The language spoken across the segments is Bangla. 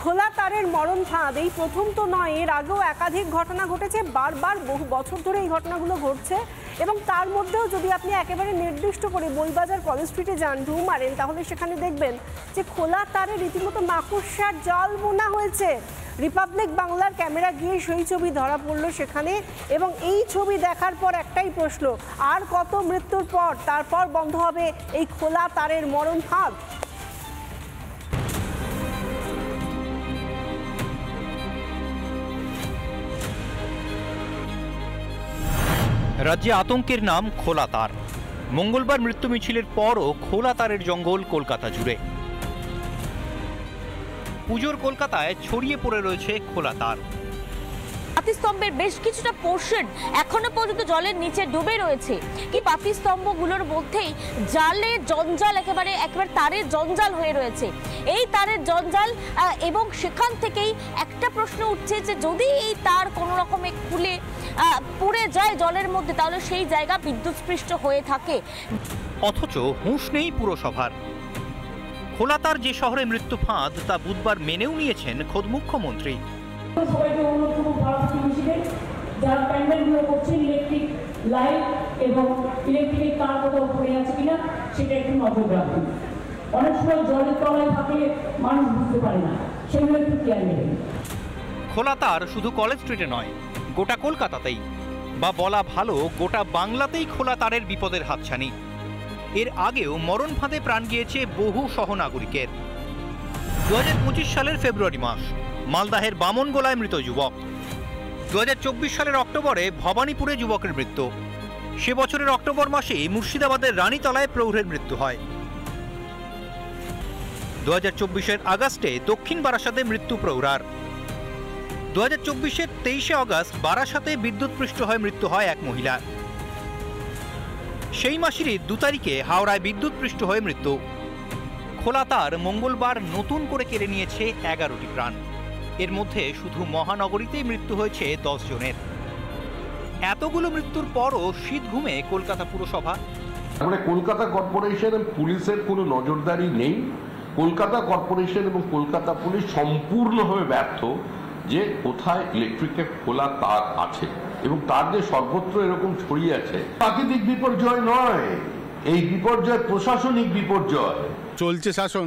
খোলা তারের মরণ ফাঁদ এই প্রথম তো নয়, এর আগেও একাধিক ঘটনা ঘটেছে। বারবার বহু বছর ধরে এই ঘটনাগুলো ঘটছে এবং তার মধ্যেও যদি আপনি একেবারে নির্দিষ্ট করে বইবাজার কলেজ স্ট্রিটে যান, ঢু মারেন, তাহলে সেখানে দেখবেন যে খোলা তারে রীতিমতো মাকড়সার জাল বোনা হয়েছে। রিপাবলিক বাংলার ক্যামেরা গিয়ে সেই ছবি ধরা পড়লো সেখানে, এবং এই ছবি দেখার পর একটাই প্রশ্ন, আর কত মৃত্যুর পর তারপর বন্ধ হবে এই খোলা তারের মরণ ফাঁদ? রাজ্যে আতঙ্কের নাম খোলা তার। মঙ্গলবার মৃত্যু মিছিলের পরও খোলা তারের জঙ্গল কলকাতা জুড়ে। পুজোর কলকাতায় ছড়িয়ে পড়ে রয়েছে খোলা তার। পাতিস্তম্ভের বেশ কিছুটা পোর্শন এখনো পর্যন্ত জলের নিচে ডুবে রয়েছে। কি পাতিস্তম্ভগুলোর মধ্যেই জালে জঞ্জাল, একেবারে তারের জঞ্জাল হয়ে রয়েছে। এই তারের জঞ্জাল, এবং সেখান থেকেই একটা প্রশ্ন উঠছে যে যদি এই তার কোনো রকমে খুলে পুড়ে যায় জলের মধ্যে, তাহলে সেই জায়গা বিদ্যুৎস্পৃষ্ট হয়ে থাকে। অথচ হুঁশ নেই পুরসভার। খোলা তার যে শহরে মৃত্যু ফাঁদ তা বুধবার মেনেও নিয়েছেন খোদ মুখ্যমন্ত্রী। সবাইকে অনুরোধ করব ভারতী মিছিলে যারা প্যান্ডেলগুলো করছেন, ইলেকট্রিক লাইট এবং ইলেকট্রিকের তার কোথাও পড়ে আছে কিনা সেটা একটু নজর রাখুন। অনেক সময় জলের তলায় থাকলে মানুষ বুঝতে পারে না, সেগুলো একটু খেয়াল নেবেন। খোলা তার শুধু কলেজ স্ট্রিটে নয়, গোটা কলকাতাতেই, বা বলা ভালো গোটা বাংলাতেই খোলা তারের বিপদের হাতছানি। এর আগেও মরণ ফাঁদে প্রাণ গিয়েছে বহু সহনাগরিকের। 2025 সালের ফেব্রুয়ারি মাস মালদাহের বামনগোলায় মৃত যুবক। 2024 সালের অক্টোবরে ভবানীপুরে যুবকের মৃত্যু। সে বছরের অক্টোবর মাসে মুর্শিদাবাদের রানীতলায় প্রৌঢ়ের মৃত্যু হয়। 2024-এর আগস্টে দক্ষিণ বারাসাতে মৃত্যু প্রৌঢ়ার। 2024-এর 23শে আগস্ট বারাসাতে বিদ্যুৎস্পৃষ্ট হয়ে মৃত্যু হয় এক মহিলার। সেই মাসেরই 2 তারিখে হাওড়ায় বিদ্যুৎস্পৃষ্ট হয়ে মৃত্যু। খোলা তার মঙ্গলবার নতুন করে কেড়ে নিয়েছে 11টি প্রাণ। এর মধ্যে শুধু মহানগরীতেই মৃত্যু হয়েছে 10 জনের। এতগুলো মৃত্যুর পরও শীত ঘুমে কলকাতা পুরসভা। মানে কলকাতা কর্পোরেশন পুলিশের কোনো নজরদারি নেই। কলকাতা কর্পোরেশন এবং কলকাতা পুলিশ সম্পূর্ণভাবে ব্যর্থ যে কোথায় ইলেকট্রিকের খোলা তার আছে, এবং তার যে সর্বত্র এরকম ছড়িয়ে আছে। প্রাকৃতিক বিপর্যয় নয়, এই বিপর্যয় প্রশাসনিক বিপর্যয়। চলছে শাসন,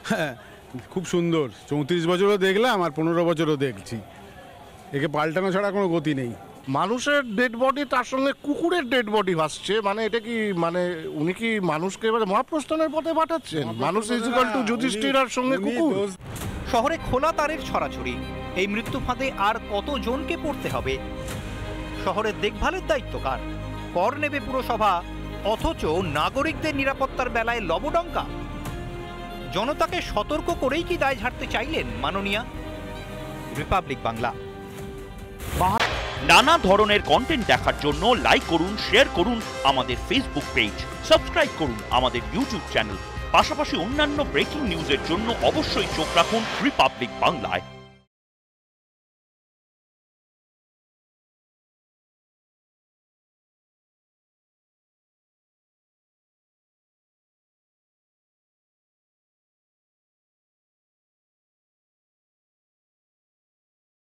হ্যাঁ খুব সুন্দর। 34 বছরও দেখলাম আর 15 বছরও দেখছি, একে পাল্টানো ছাড়া কোনো গতি নেই। মানুষের ডেড বডি তার সঙ্গে কুকুরের ডেড বডি ভাসছে, মানে এটা কি, মানে উনি কি মানুষকে এবারে মহাপ্রস্থানের পথে পাঠাচ্ছেন? মানুষ ইজিক্যাল টু যুধিষ্ঠির আর সঙ্গে কুকুর। শহরে খোলা তারের ছড়াছড়ি। এই মৃত্যু ফাঁদে আর কত জনকে পড়তে হবে? শহরের দেখভালের দায়িত্ব কার? কর নেবে পুরসভা, অথচ নাগরিকদের নিরাপত্তার বেলায় লবডঙ্কা। জনতাকে সতর্ক করেই কি দায় ঝাড়তে চাইলেন মাননীয়া? রিপাবলিক বাংলা। নানা ধরনের কন্টেন্ট দেখার জন্য লাইক করুন, শেয়ার করুন আমাদের ফেসবুক পেজ, সাবস্ক্রাইব করুন আমাদের ইউটিউব চ্যানেল। পাশাপাশি অন্যান্য ব্রেকিং নিউজের জন্য অবশ্যই চোখ রাখুন রিপাবলিক বাংলায়।